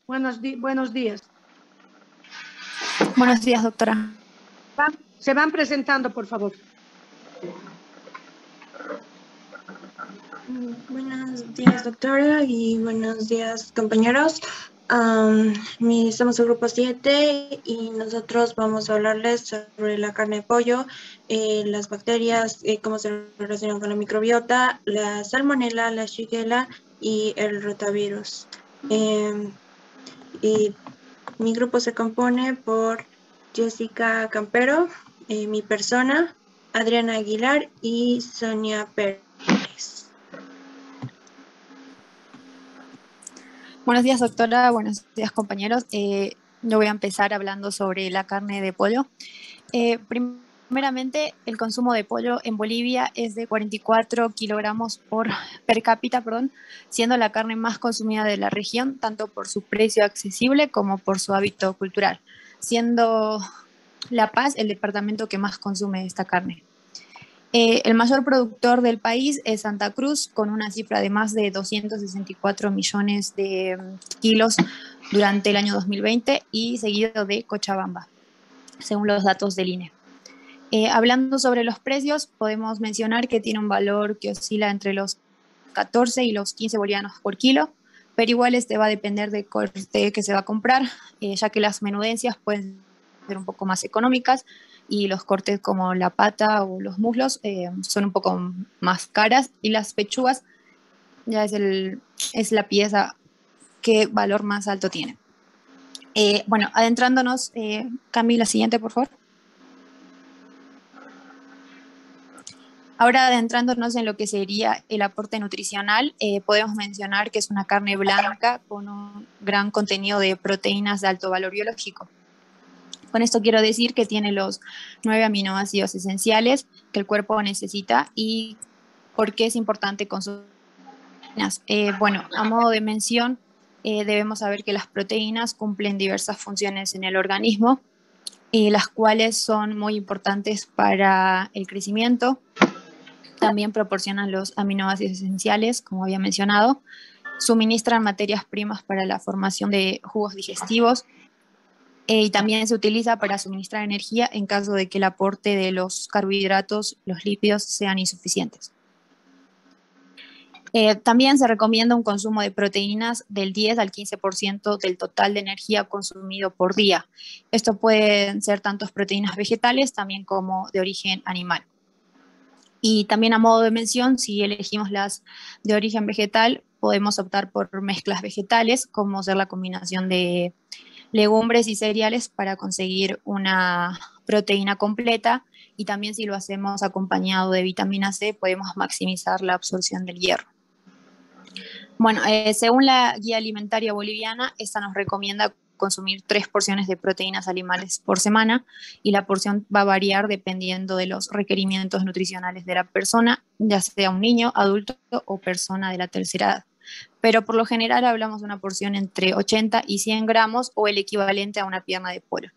Buenos días. Buenos días, doctora. Se van presentando, por favor. Buenos días, doctora, y buenos días, compañeros. Somos el grupo 7 y nosotros vamos a hablarles sobre la carne de pollo, las bacterias, cómo se relacionan con la microbiota, la salmonela, la shigella y el rotavirus. Y mi grupo se compone por Jessica Campero, mi persona, Adriana Aguilar y Sonia Pérez. Buenos días, doctora. Buenos días, compañeros. Yo voy a empezar hablando sobre la carne de pollo. Primeramente, el consumo de pollo en Bolivia es de 44 kilogramos per cápita, siendo la carne más consumida de la región, tanto por su precio accesible como por su hábito cultural, siendo La Paz el departamento que más consume esta carne. El mayor productor del país es Santa Cruz, con una cifra de más de 264 millones de kilos durante el año 2020 y seguido de Cochabamba, según los datos del INE. Hablando sobre los precios, podemos mencionar que tiene un valor que oscila entre los 14 y los 15 bolivianos por kilo, pero igual va a depender del corte que se va a comprar, ya que las menudencias pueden ser un poco más económicas y los cortes como la pata o los muslos son un poco más caras, y las pechugas ya es la pieza que valor más alto tiene. Bueno, adentrándonos, Cami, la siguiente, por favor. Ahora, adentrándonos en lo que sería el aporte nutricional, podemos mencionar que es una carne blanca con un gran contenido de proteínas de alto valor biológico. Con esto quiero decir que tiene los 9 aminoácidos esenciales que el cuerpo necesita. ¿Y por qué es importante consumir proteínas? Bueno, a modo de mención, debemos saber que las proteínas cumplen diversas funciones en el organismo, las cuales son muy importantes para el crecimiento. También proporcionan los aminoácidos esenciales, como había mencionado, suministran materias primas para la formación de jugos digestivos, y también se utiliza para suministrar energía en caso de que el aporte de los carbohidratos, los lípidos, sean insuficientes. También se recomienda un consumo de proteínas del 10 al 15% del total de energía consumido por día. Esto pueden ser tanto proteínas vegetales también como de origen animal. Y también, a modo de mención, si elegimos las de origen vegetal, podemos optar por mezclas vegetales, como ser la combinación de legumbres y cereales para conseguir una proteína completa, y también si lo hacemos acompañado de vitamina C, podemos maximizar la absorción del hierro. Bueno, según la guía alimentaria boliviana, esta nos recomienda consumir 3 porciones de proteínas animales por semana, y la porción va a variar dependiendo de los requerimientos nutricionales de la persona, ya sea un niño, adulto o persona de la tercera edad. Pero por lo general hablamos de una porción entre 80 y 100 gramos o el equivalente a una pierna de pollo.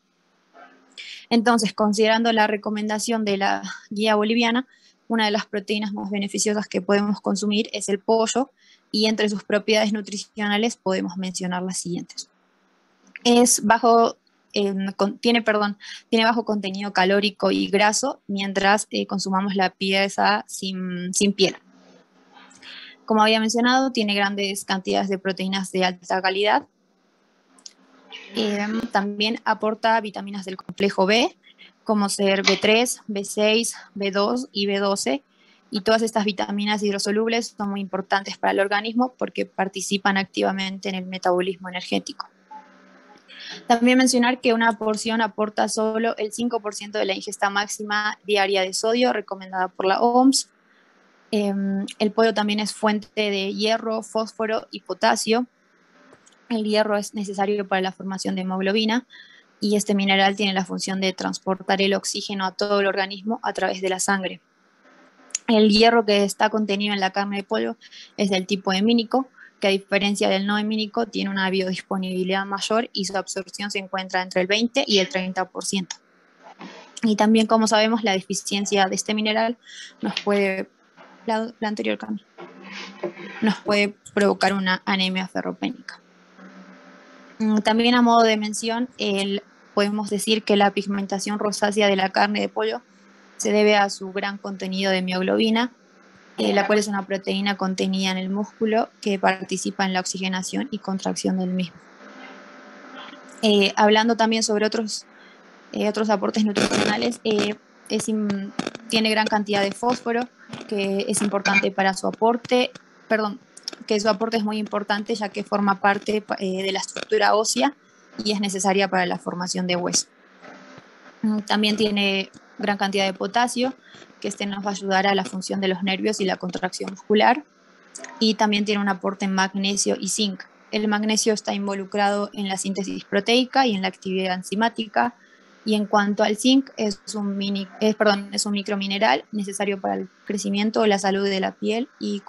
Entonces, considerando la recomendación de la guía boliviana, una de las proteínas más beneficiosas que podemos consumir es el pollo, y entre sus propiedades nutricionales podemos mencionar las siguientes. Tiene bajo contenido calórico y graso, mientras consumamos la pieza sin piel. Como había mencionado, tiene grandes cantidades de proteínas de alta calidad. También aporta vitaminas del complejo B, como ser B3, B6, B2 y B12, y todas estas vitaminas hidrosolubles son muy importantes para el organismo porque participan activamente en el metabolismo energético. También mencionar que una porción aporta solo el 5% de la ingesta máxima diaria de sodio recomendada por la OMS. El pollo también es fuente de hierro, fósforo y potasio. El hierro es necesario para la formación de hemoglobina, y este mineral tiene la función de transportar el oxígeno a todo el organismo a través de la sangre. El hierro que está contenido en la carne de pollo es del tipo hemínico, que a diferencia del no hemínico tiene una biodisponibilidad mayor y su absorción se encuentra entre el 20 y el 30%. Y también, como sabemos, la deficiencia de este mineral nos puede provocar una anemia ferropénica. También a modo de mención, podemos decir que la pigmentación rosácea de la carne de pollo se debe a su gran contenido de mioglobina, la cual es una proteína contenida en el músculo que participa en la oxigenación y contracción del mismo. Hablando también sobre otros aportes nutricionales, tiene gran cantidad de fósforo, que es importante para su aporte, que su aporte es muy importante ya que forma parte de la estructura ósea y es necesaria para la formación de hueso. También tiene gran cantidad de potasio, que nos va a ayudar a la función de los nervios y la contracción muscular, y también tiene un aporte en magnesio y zinc. El magnesio está involucrado en la síntesis proteica y en la actividad enzimática, y en cuanto al zinc, es un micromineral necesario para el crecimiento o la salud de la piel y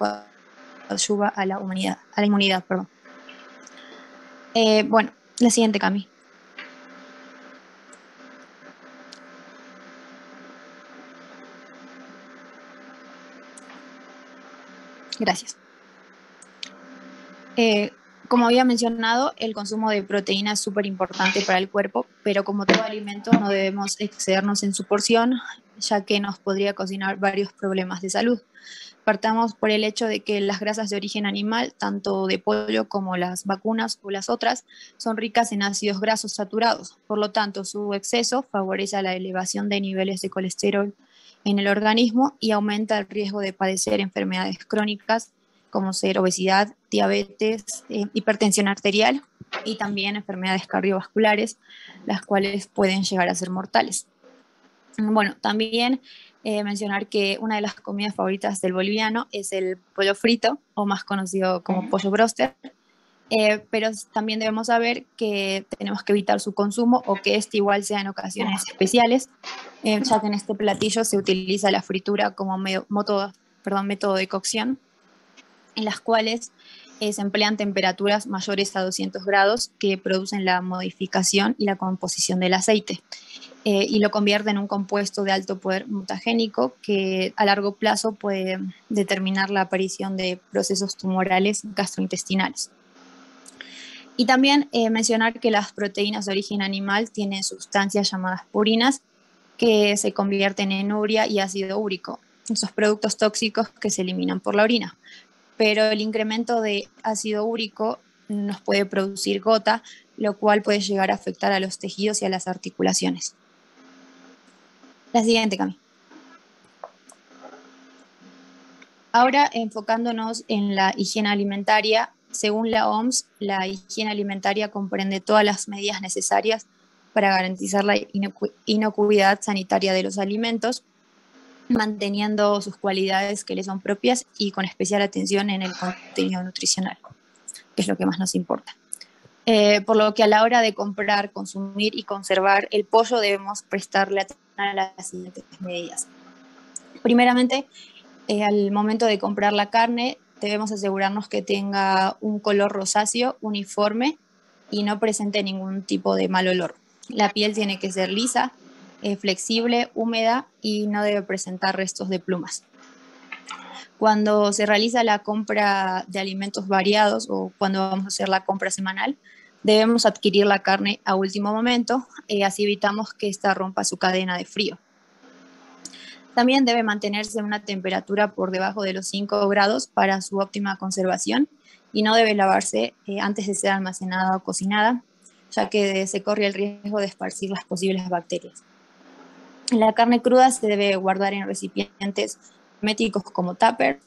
ayuda a la inmunidad. Bueno, la siguiente, Cami. Gracias. Como había mencionado, el consumo de proteína es súper importante para el cuerpo, pero como todo alimento no debemos excedernos en su porción, ya que nos podría ocasionar varios problemas de salud. Partamos por el hecho de que las grasas de origen animal, tanto de pollo como las vacunas o las otras, son ricas en ácidos grasos saturados. Por lo tanto, su exceso favorece la elevación de niveles de colesterol en el organismo y aumenta el riesgo de padecer enfermedades crónicas como ser obesidad, diabetes, hipertensión arterial y también enfermedades cardiovasculares, las cuales pueden llegar a ser mortales. Bueno, también mencionar que una de las comidas favoritas del boliviano es el pollo frito, o más conocido como pollo broster, pero también debemos saber que tenemos que evitar su consumo o que este igual sea en ocasiones especiales, ya que en este platillo se utiliza la fritura como método de cocción, en las cuales se emplean temperaturas mayores a 200 grados que producen la modificación y la composición del aceite y lo convierte en un compuesto de alto poder mutagénico que a largo plazo puede determinar la aparición de procesos tumorales gastrointestinales. Y también mencionar que las proteínas de origen animal tienen sustancias llamadas purinas que se convierten en urea y ácido úrico, esos productos tóxicos que se eliminan por la orina. Pero el incremento de ácido úrico nos puede producir gota, lo cual puede llegar a afectar a los tejidos y a las articulaciones. La siguiente, Cami. Ahora, enfocándonos en la higiene alimentaria, según la OMS, la higiene alimentaria comprende todas las medidas necesarias para garantizar la inocuidad sanitaria de los alimentos, manteniendo sus cualidades que les son propias y con especial atención en el contenido nutricional, que es lo que más nos importa. Por lo que a la hora de comprar, consumir y conservar el pollo debemos prestarle atención a las siguientes medidas. Primeramente, al momento de comprar la carne, debemos asegurarnos que tenga un color rosáceo uniforme y no presente ningún tipo de mal olor. La piel tiene que ser lisa, flexible, húmeda y no debe presentar restos de plumas. Cuando se realiza la compra de alimentos variados o cuando vamos a hacer la compra semanal, debemos adquirir la carne a último momento, así evitamos que esta rompa su cadena de frío. También debe mantenerse en una temperatura por debajo de los 5 grados para su óptima conservación y no debe lavarse antes de ser almacenada o cocinada, ya que se corre el riesgo de esparcir las posibles bacterias. La carne cruda se debe guardar en recipientes herméticos como tupper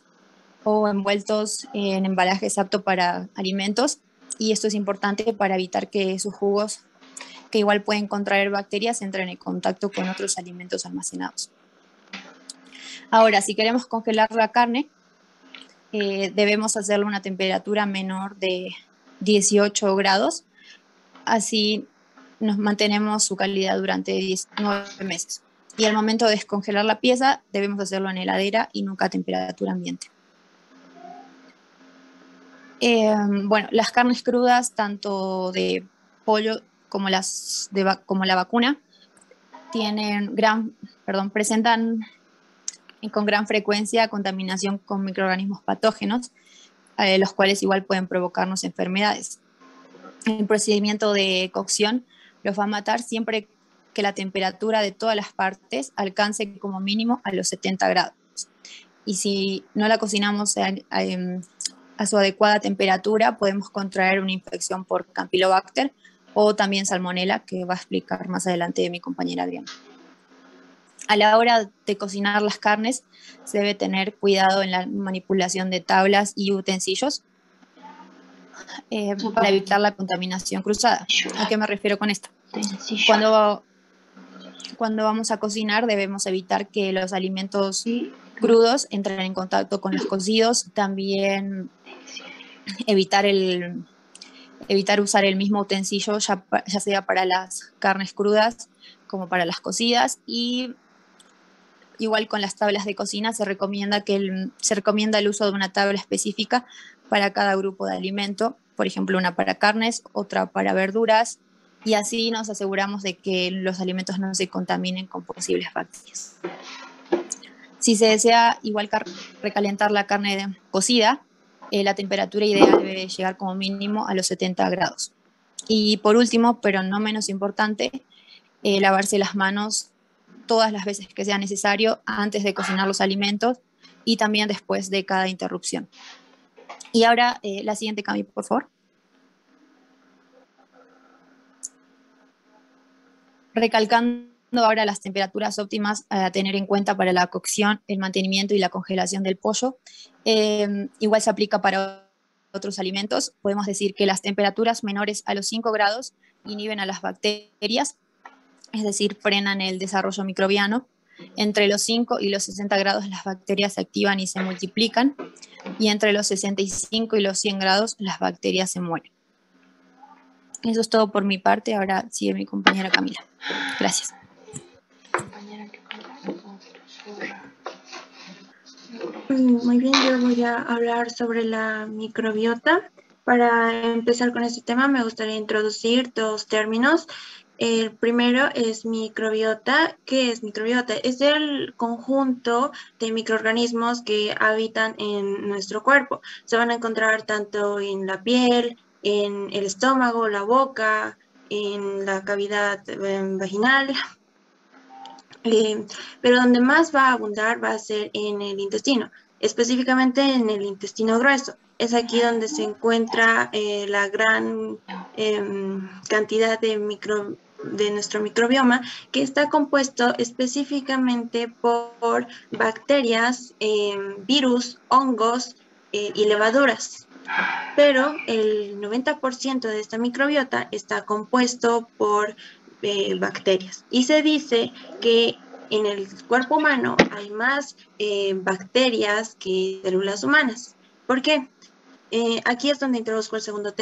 o envueltos en embalajes aptos para alimentos, y esto es importante para evitar que sus jugos, que igual pueden contraer bacterias, entren en contacto con otros alimentos almacenados. Ahora, si queremos congelar la carne, debemos hacerlo a una temperatura menor de 18 grados, así nos mantenemos su calidad durante 19 meses. Y al momento de descongelar la pieza, debemos hacerlo en heladera y nunca a temperatura ambiente. Bueno, las carnes crudas, tanto de pollo como la vacuna, presentan con gran frecuencia contaminación con microorganismos patógenos, los cuales igual pueden provocarnos enfermedades. el procedimiento de cocción los va a matar siempre que la temperatura de todas las partes alcance como mínimo a los 70 grados. Y si no la cocinamos a su adecuada temperatura, podemos contraer una infección por Campylobacter o también Salmonella, que va a explicar más adelante mi compañera Adriana. A la hora de cocinar las carnes, se debe tener cuidado en la manipulación de tablas y utensilios para evitar la contaminación cruzada. ¿A qué me refiero con esto? Cuando vamos a cocinar, debemos evitar que los alimentos crudos entren en contacto con los cocidos, también evitar usar el mismo utensilio, ya sea para las carnes crudas como para las cocidas, y igual con las tablas de cocina se recomienda el uso de una tabla específica para cada grupo de alimento, por ejemplo, una para carnes, otra para verduras, y así nos aseguramos de que los alimentos no se contaminen con posibles bacterias. Si se desea igual recalentar la carne cocida, la temperatura ideal debe llegar como mínimo a los 70 grados. Y por último, pero no menos importante, lavarse las manos todas las veces que sea necesario antes de cocinar los alimentos y también después de cada interrupción. Y ahora la siguiente, Cami, por favor. Recalcando ahora las temperaturas óptimas a tener en cuenta para la cocción, el mantenimiento y la congelación del pollo. Igual se aplica para otros alimentos. Podemos decir que las temperaturas menores a los 5 grados inhiben a las bacterias, es decir, frenan el desarrollo microbiano. Entre los 5 y los 60 grados las bacterias se activan y se multiplican, y entre los 65 y los 100 grados las bacterias se mueren. Eso es todo por mi parte. Ahora sigue mi compañera Camila. Gracias. Muy bien, yo voy a hablar sobre la microbiota. Para empezar con este tema me gustaría introducir dos términos. El primero es microbiota. ¿Qué es microbiota? Es el conjunto de microorganismos que habitan en nuestro cuerpo. Se van a encontrar tanto en la piel, en el estómago, la boca, en la cavidad vaginal. Pero donde más va a abundar va a ser en el intestino, específicamente en el intestino grueso. Es aquí donde se encuentra la gran cantidad de nuestro microbioma, que está compuesto específicamente por bacterias, virus, hongos y levaduras. Pero el 90% de esta microbiota está compuesto por bacterias. Y se dice que en el cuerpo humano hay más bacterias que células humanas. ¿Por qué? Aquí es donde introduzco el segundo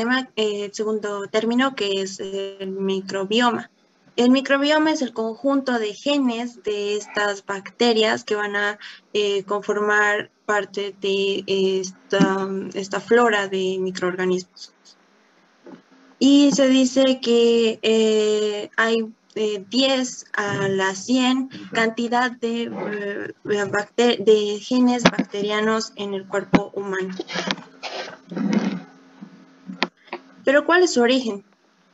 término, que es el microbioma. El microbioma es el conjunto de genes de estas bacterias que van a conformar parte de esta flora de microorganismos. Y se dice que hay 10 a la 100 cantidad de genes bacterianos en el cuerpo humano. Pero ¿cuál es su origen?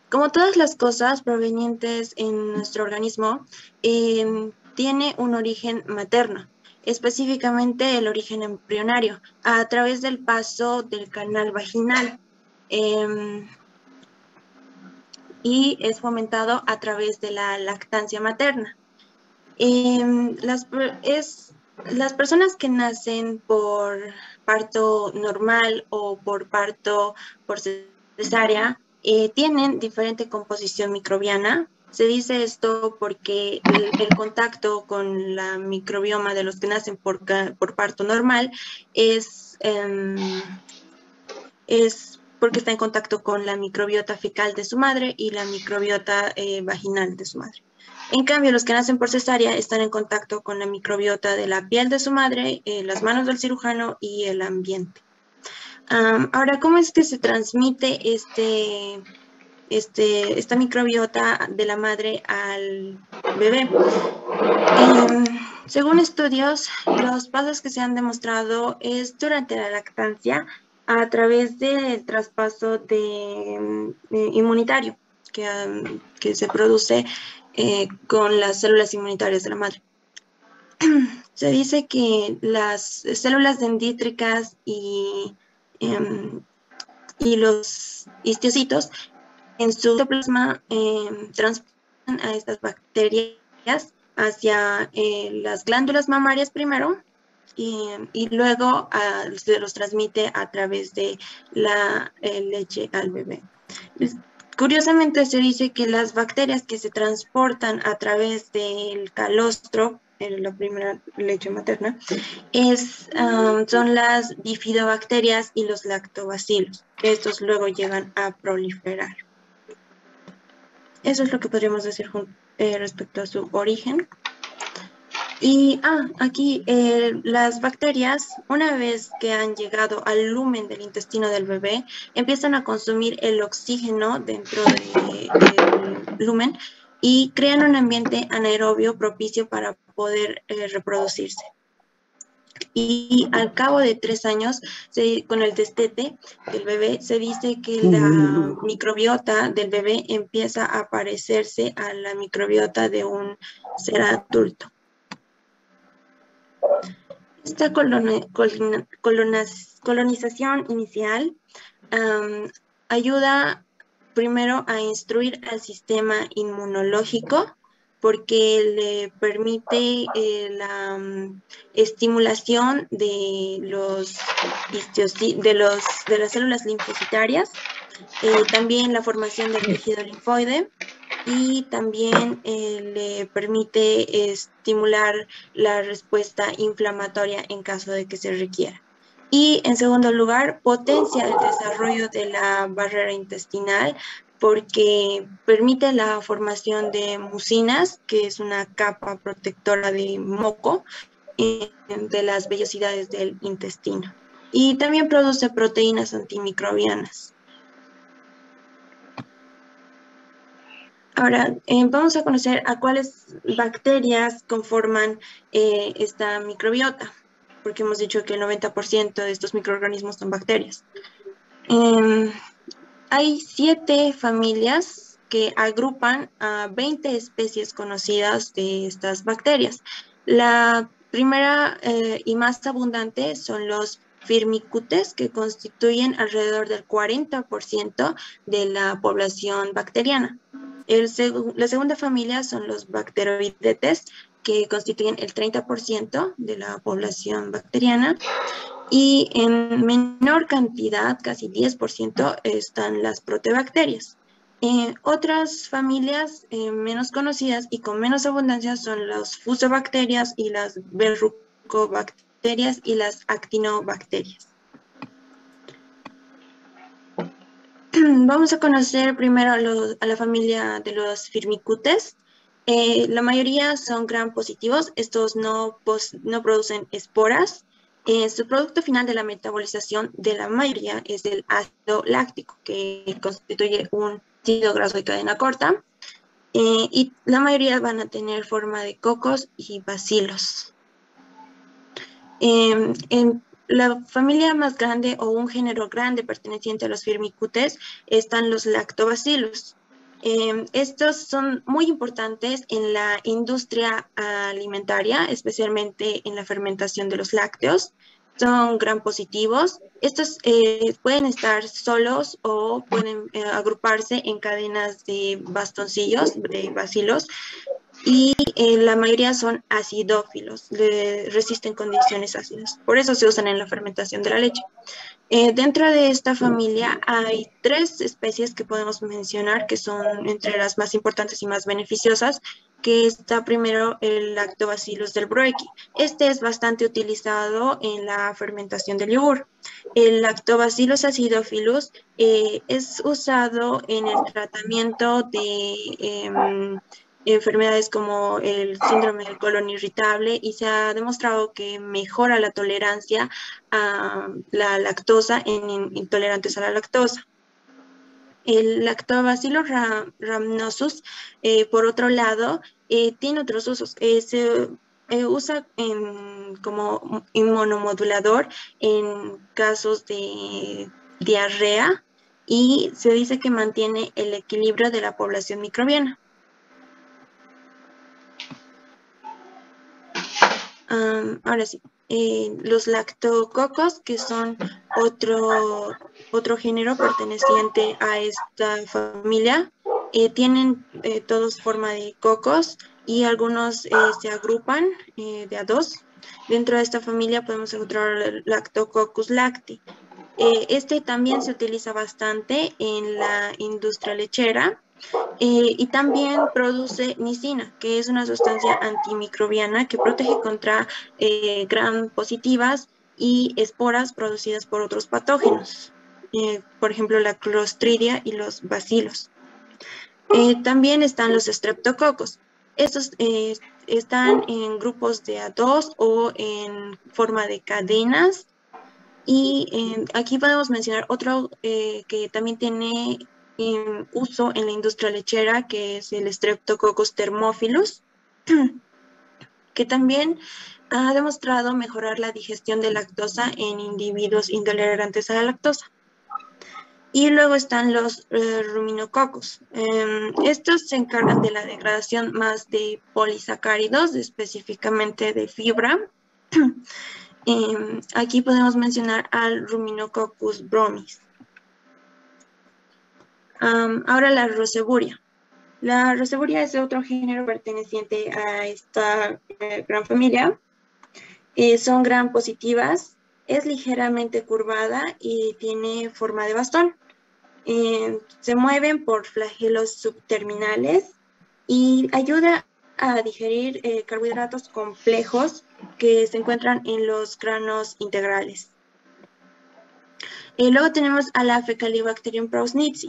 Como todas las cosas provenientes en nuestro organismo, tiene un origen materno, específicamente el origen embrionario, a través del paso del canal vaginal. Y es fomentado a través de la lactancia materna. Las personas que nacen por parto normal o por parto por cesárea tienen diferente composición microbiana. Se dice esto porque el contacto con la microbioma de los que nacen por parto normal es porque está en contacto con la microbiota fecal de su madre y la microbiota vaginal de su madre. En cambio, los que nacen por cesárea están en contacto con la microbiota de la piel de su madre, las manos del cirujano y el ambiente. Ahora, ¿cómo es que se transmite esta microbiota de la madre al bebé? Según estudios, los pasos que se han demostrado es durante la lactancia. a través del traspaso inmunitario que se produce con las células inmunitarias de la madre. Se dice que las células dendríticas y los histocitos en su citoplasma transportan a estas bacterias hacia las glándulas mamarias primero y luego se los transmite a través de la leche al bebé. Curiosamente se dice que las bacterias que se transportan a través del calostro, la primera leche materna, son las bifidobacterias y los lactobacilos. Estos luego llegan a proliferar. Eso es lo que podríamos decir respecto a su origen. Y aquí las bacterias, una vez que han llegado al lumen del intestino del bebé, empiezan a consumir el oxígeno dentro del lumen y crean un ambiente anaerobio propicio para poder reproducirse. Y al cabo de 3 años, con el destete del bebé, se dice que la microbiota del bebé empieza a parecerse a la microbiota de un ser adulto. Esta colonización inicial ayuda primero a instruir al sistema inmunológico porque le permite la estimulación de las células linfocitarias, también la formación del tejido linfoide, y también le permite estimular la respuesta inflamatoria en caso de que se requiera. Y en segundo lugar, potencia el desarrollo de la barrera intestinal porque permite la formación de mucinas, que es una capa protectora de moco de las vellosidades del intestino. Y también produce proteínas antimicrobianas. Ahora, vamos a conocer a cuáles bacterias conforman esta microbiota, porque hemos dicho que el 90% de estos microorganismos son bacterias. Hay 7 familias que agrupan a 20 especies conocidas de estas bacterias. La primera y más abundante son los Firmicutes, que constituyen alrededor del 40% de la población bacteriana. La segunda familia son los Bacteroidetes, que constituyen el 30% de la población bacteriana. Y en menor cantidad, casi 10%, están las proteobacterias. Otras familias menos conocidas y con menos abundancia son las fusobacterias y las verrucobacterias y las actinobacterias. Vamos a conocer primero a la familia de los Firmicutes. La mayoría son gram positivos. Estos no producen esporas. Su producto final de la metabolización de la mayoría es el ácido láctico, que constituye un ácido graso de cadena corta. Y la mayoría van a tener forma de cocos y bacilos. En la familia más grande o un género grande perteneciente a los Firmicutes están los lactobacillus. Estos son muy importantes en la industria alimentaria, especialmente en la fermentación de los lácteos. Son gram positivos. Estos pueden estar solos o pueden agruparse en cadenas de bastoncillos, de bacilos, y la mayoría son acidófilos, resisten condiciones ácidas. Por eso se usan en la fermentación de la leche. Dentro de esta familia hay 3 especies que podemos mencionar que son entre las más importantes y más beneficiosas, que está primero el Lactobacillus delbrueckii. Este es bastante utilizado en la fermentación del yogur. El Lactobacillus acidophilus es usado en el tratamiento de enfermedades como el síndrome del colon irritable y se ha demostrado que mejora la tolerancia a la lactosa en intolerantes a la lactosa. El Lactobacillus rhamnosus, por otro lado, tiene otros usos. usa como inmunomodulador en casos de diarrea y se dice que mantiene el equilibrio de la población microbiana. Ahora sí, los lactococos, que son otro género perteneciente a esta familia, tienen todos forma de cocos y algunos se agrupan de a dos. Dentro de esta familia podemos encontrar el Lactococcus lacti. Este también se utiliza bastante en la industria lechera. Y también produce nicina, que es una sustancia antimicrobiana que protege contra gram positivas y esporas producidas por otros patógenos, por ejemplo la Clostridia y los bacilos. También están los streptococos. Estos están en grupos de a dos o en forma de cadenas. Y aquí podemos mencionar otro que también tiene uso en la industria lechera, que es el Streptococcus thermophilus, que también ha demostrado mejorar la digestión de lactosa en individuos intolerantes a la lactosa. Y luego están los ruminococos. Estos se encargan de la degradación más de polisacáridos, específicamente de fibra. Aquí podemos mencionar al Ruminococcus bromis. Ahora la Roseburia. La Roseburia es otro género perteneciente a esta gran familia. Son gram positivas, es ligeramente curvada y tiene forma de bastón. Se mueven por flagelos subterminales y ayuda a digerir carbohidratos complejos que se encuentran en los granos integrales. Luego tenemos a la Fecalibacterium prausnitzii.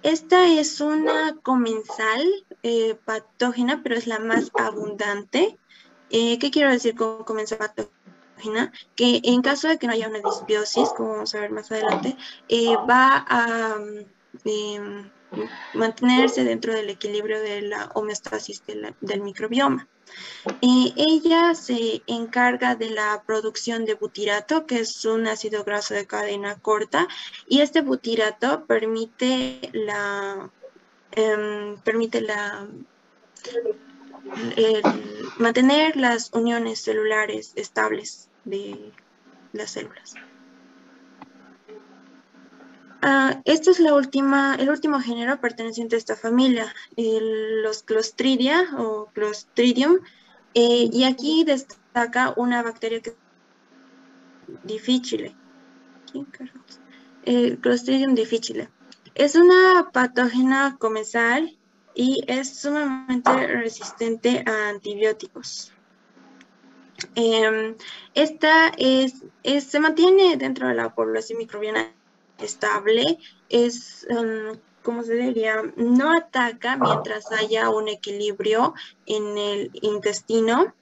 Esta es una comensal patógena, pero es la más abundante. ¿Qué quiero decir con comensal patógena? Que en caso de que no haya una disbiosis, como vamos a ver más adelante, va a mantenerse dentro del equilibrio de la homeostasis del microbioma. Ella se encarga de la producción de butirato, que es un ácido graso de cadena corta, y este butirato permite mantener las uniones celulares estables de las células. Este es el último género perteneciente a esta familia, los Clostridia o Clostridium, y aquí destaca una bacteria que es difficile. Clostridium difficile. Es una patógena comensal y es sumamente resistente a antibióticos. Esta se mantiene dentro de la población microbiana estable, ¿cómo se diría? No ataca mientras haya un equilibrio en el intestino,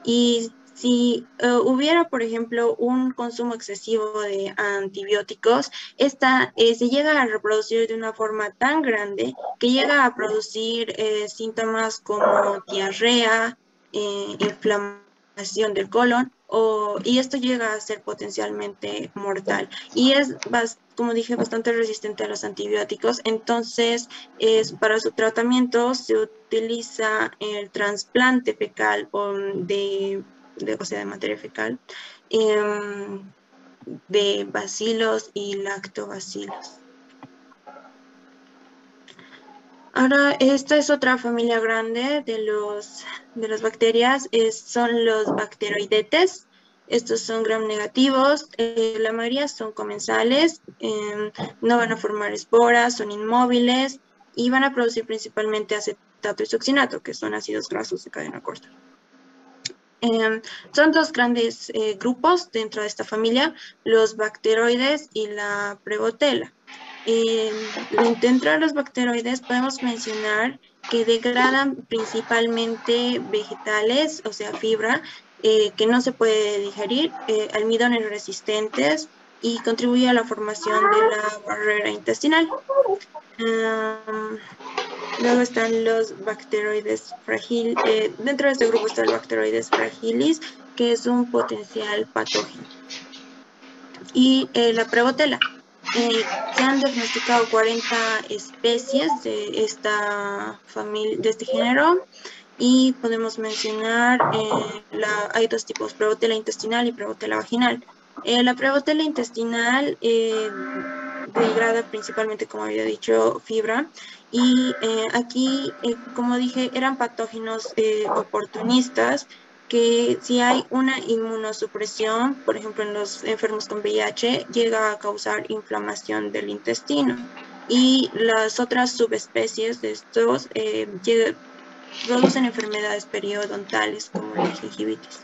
y si hubiera, por ejemplo, un consumo excesivo de antibióticos, esta se llega a reproducir de una forma tan grande que llega a producir síntomas como diarrea, inflamación del colon, y esto llega a ser potencialmente mortal. Y es, como dije, bastante resistente a los antibióticos. Entonces, para su tratamiento se utiliza el trasplante fecal de materia fecal, de bacilos y lactobacilos. Ahora, esta es otra familia grande de las bacterias, son los bacteroidetes. Estos son gram negativos, la mayoría son comensales, no van a formar esporas, son inmóviles y van a producir principalmente acetato y succinato, que son ácidos grasos de cadena corta. Son dos grandes grupos dentro de esta familia, los bacteroides y la prebotela. Dentro de los bacteroides podemos mencionar que degradan principalmente vegetales, o sea, fibra, que no se puede digerir, almidones resistentes, y contribuye a la formación de la barrera intestinal. Luego están los bacteroides fragiles. Dentro de este grupo está el bacteroides fragilis, que es un potencial patógeno. Y la prebotela. Se han diagnosticado 40 especies de esta familia, de este género, y podemos mencionar, hay dos tipos, prebotela intestinal y prebotela vaginal. La prebotela intestinal degrada principalmente, como había dicho, fibra, y aquí, como dije, eran patógenos oportunistas, que si hay una inmunosupresión, por ejemplo en los enfermos con VIH, llega a causar inflamación del intestino. Y las otras subespecies de estos producen enfermedades periodontales como la gingivitis.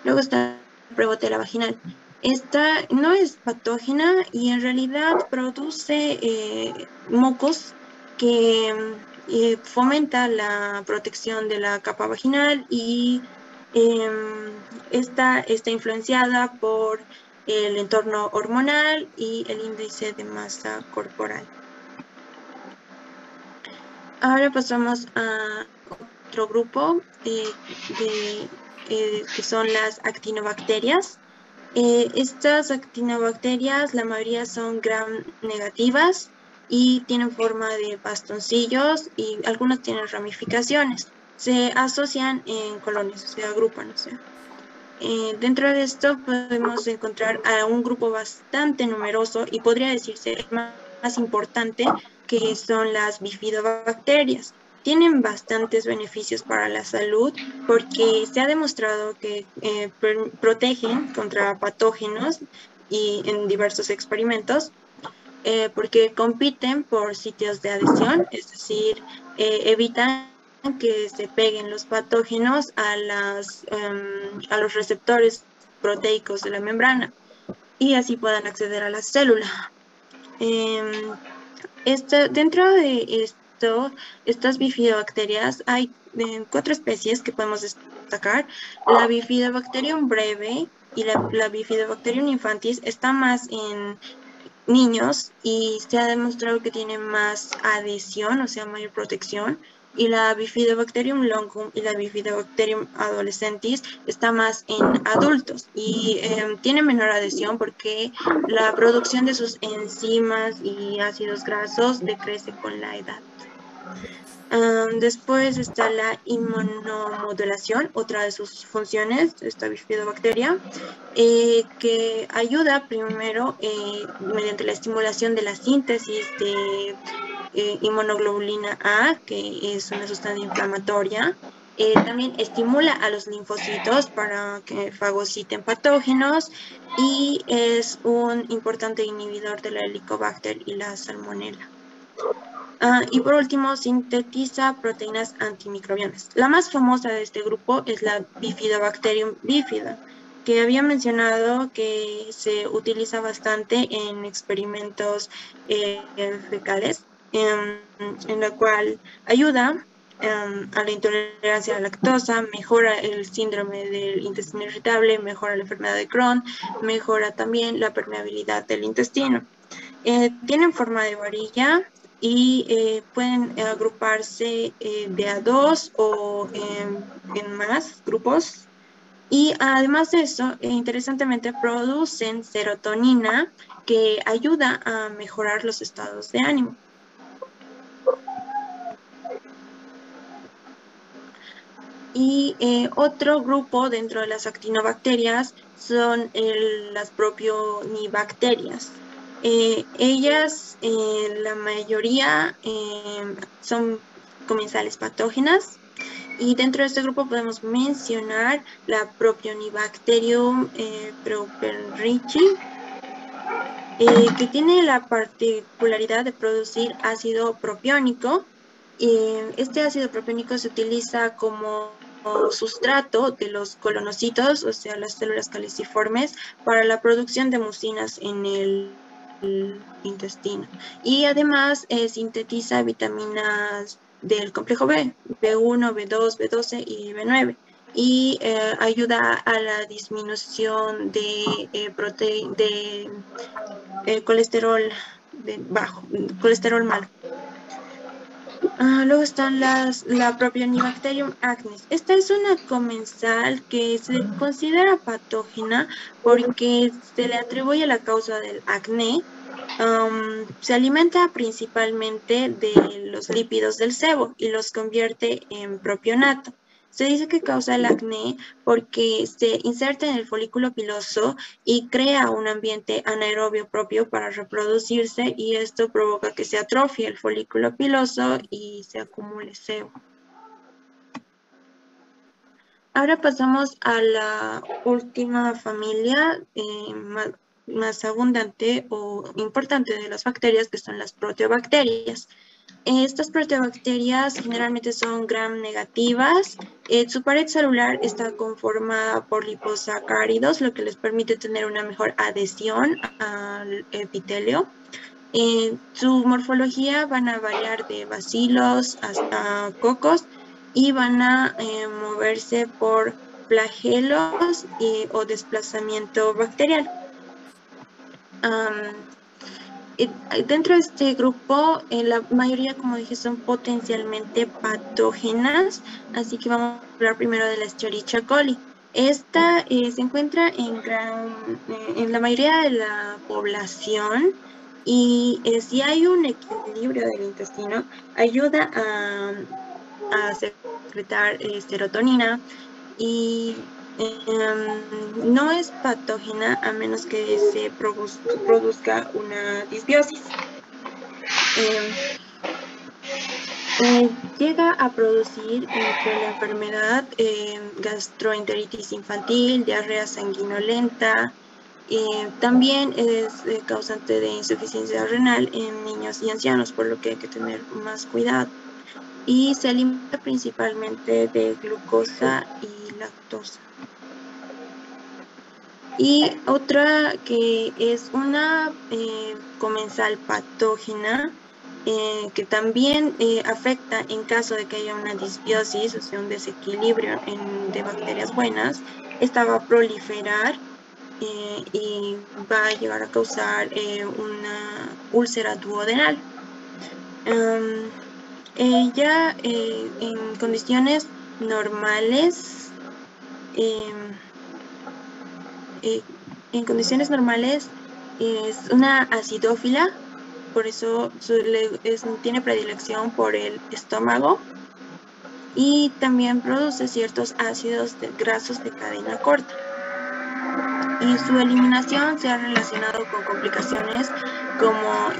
Luego está la prebotela vaginal. Esta no es patógena y en realidad produce mocos que fomenta la protección de la capa vaginal, y esta está influenciada por el entorno hormonal y el índice de masa corporal. Ahora pasamos a otro grupo que son las actinobacterias. Estas actinobacterias, la mayoría son gram negativas y tienen forma de bastoncillos, y algunos tienen ramificaciones. Se asocian en colonias, se agrupan, o sea. Dentro de esto podemos encontrar a un grupo bastante numeroso, y podría decirse el más importante, que son las bifidobacterias. Tienen bastantes beneficios para la salud porque se ha demostrado que protegen contra patógenos y en diversos experimentos, porque compiten por sitios de adhesión, es decir, evitan que se peguen los patógenos a los receptores proteicos de la membrana y así puedan acceder a la célula. Dentro de estas bifidobacterias hay 4 especies que podemos destacar. La Bifidobacterium breve y la Bifidobacterium infantis está más en niños y se ha demostrado que tiene más adhesión, o sea, mayor protección. Y la Bifidobacterium longum y la Bifidobacterium adolescentis está más en adultos y tiene menor adhesión porque la producción de sus enzimas y ácidos grasos decrece con la edad. Después está la inmunomodulación, otra de sus funciones de esta bifidobacteria, que ayuda primero mediante la estimulación de la síntesis de inmunoglobulina A, que es una sustancia inflamatoria. También estimula a los linfocitos para que fagociten patógenos, y es un importante inhibidor de la Helicobacter y la Salmonella. Y por último, sintetiza proteínas antimicrobianas. La más famosa de este grupo es la Bifidobacterium bifida, que había mencionado que se utiliza bastante en experimentos fecales, en la cual ayuda a la intolerancia a la lactosa, mejora el síndrome del intestino irritable, mejora la enfermedad de Crohn, mejora también la permeabilidad del intestino. Tienen forma de varilla y pueden agruparse de a 2 o en más grupos. Y además de eso, interesantemente, producen serotonina, que ayuda a mejorar los estados de ánimo. Y otro grupo dentro de las actinobacterias son las propionibacterias. Ellas, la mayoría, son comensales patógenas, y dentro de este grupo podemos mencionar la Propionibacterium preuperrichi, que tiene la particularidad de producir ácido propiónico. Este ácido propiónico se utiliza como sustrato de los colonocitos, o sea, las células caliciformes, para la producción de mucinas en el intestino. Y además sintetiza vitaminas del complejo B, B1, B2, B12 y B9. Y ayuda a la disminución de colesterol bajo, colesterol malo. Luego están la Propionibacterium acnes. Esta es una comensal que se considera patógena porque se le atribuye la causa del acné. Se alimenta principalmente de los lípidos del sebo y los convierte en propionato. Se dice que causa el acné porque se inserta en el folículo piloso y crea un ambiente anaerobio propio para reproducirse, y esto provoca que se atrofie el folículo piloso y se acumule sebo. Ahora pasamos a la última familia más abundante o importante de las bacterias, que son las proteobacterias. Estas proteobacterias generalmente son gram negativas. Su pared celular está conformada por liposacáridos, lo que les permite tener una mejor adhesión al epitelio. Su morfología van a variar de bacilos hasta cocos y van a moverse por flagelos o desplazamiento bacterial. Dentro de este grupo, la mayoría, como dije, son potencialmente patógenas, así que vamos a hablar primero de la Escherichia coli. Esta se encuentra en la mayoría de la población, y si hay un equilibrio del intestino, ayuda a secretar serotonina, y no es patógena a menos que se produzca una disbiosis. Llega a producir entre la enfermedad gastroenteritis infantil, diarrea sanguinolenta. También es causante de insuficiencia renal en niños y ancianos, por lo que hay que tener más cuidado. Y se alimenta principalmente de glucosa y lactosa. Y otra que es una comensal patógena que también afecta en caso de que haya una disbiosis, o sea, un desequilibrio de bacterias buenas. Esta va a proliferar y va a llegar a causar una úlcera duodenal. Ella en condiciones normales es una acidófila, por eso tiene predilección por el estómago, y también produce ciertos ácidos grasos de cadena corta. Y su eliminación se ha relacionado con complicaciones como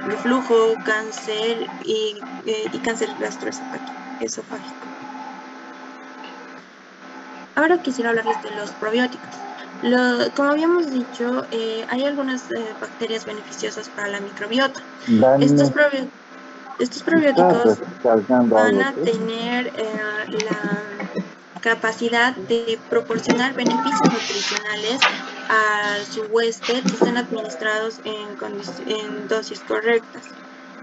reflujo, cáncer y cáncer gastroesofágico. Ahora quisiera hablarles de los probióticos. Como habíamos dicho, hay algunas bacterias beneficiosas para la microbiota. Estos probióticos van a tener la capacidad de proporcionar beneficios nutricionales a su huésped si están administrados en dosis correctas.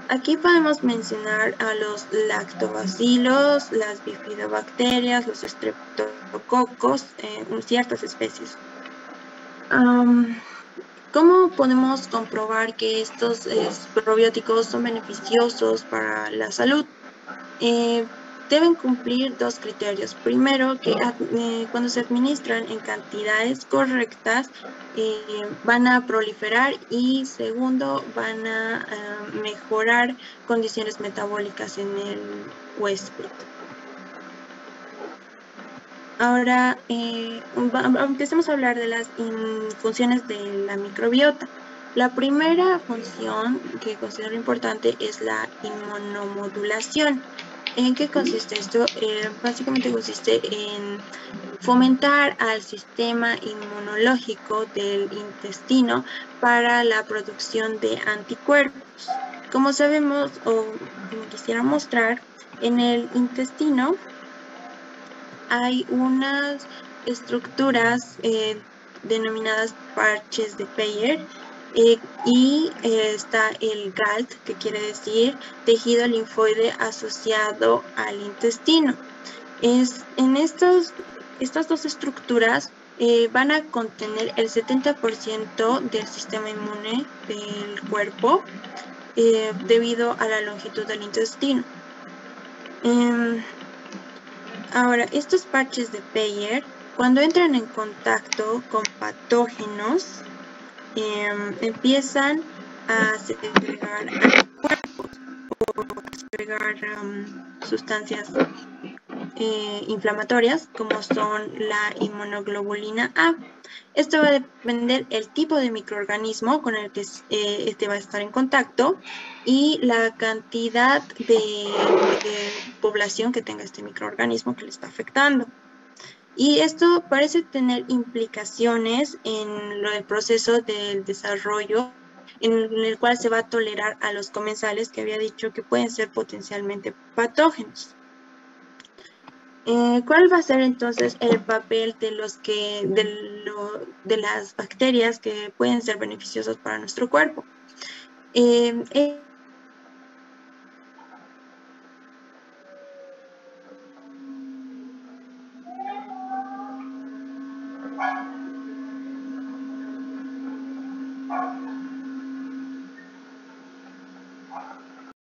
Aquí podemos mencionar a los lactobacilos, las bifidobacterias, los estreptococos, ciertas especies. ¿Cómo podemos comprobar que estos probióticos son beneficiosos para la salud? Deben cumplir dos criterios. Primero, que cuando se administran en cantidades correctas, van a proliferar, y segundo, van a mejorar condiciones metabólicas en el huésped. Ahora, empecemos a hablar de las funciones de la microbiota. La primera función que considero importante es la inmunomodulación. ¿En qué consiste esto? Básicamente consiste en fomentar al sistema inmunológico del intestino para la producción de anticuerpos. Como sabemos, o como quisiera mostrar, en el intestino hay unas estructuras denominadas parches de Peyer, y está el GALT, que quiere decir tejido linfoide asociado al intestino. En estas dos estructuras van a contener el 70% del sistema inmune del cuerpo debido a la longitud del intestino. Ahora, estos parches de Peyer, cuando entran en contacto con patógenos, empiezan a segregar anticuerpos o a segregar sustancias inflamatorias, como son la inmunoglobulina A. Esto va a depender del tipo de microorganismo con el que este va a estar en contacto y la cantidad de población que tenga este microorganismo que le está afectando. Y esto parece tener implicaciones en el proceso del desarrollo, en el cual se va a tolerar a los comensales que había dicho que pueden ser potencialmente patógenos. ¿Cuál va a ser entonces el papel de las bacterias que pueden ser beneficiosas para nuestro cuerpo?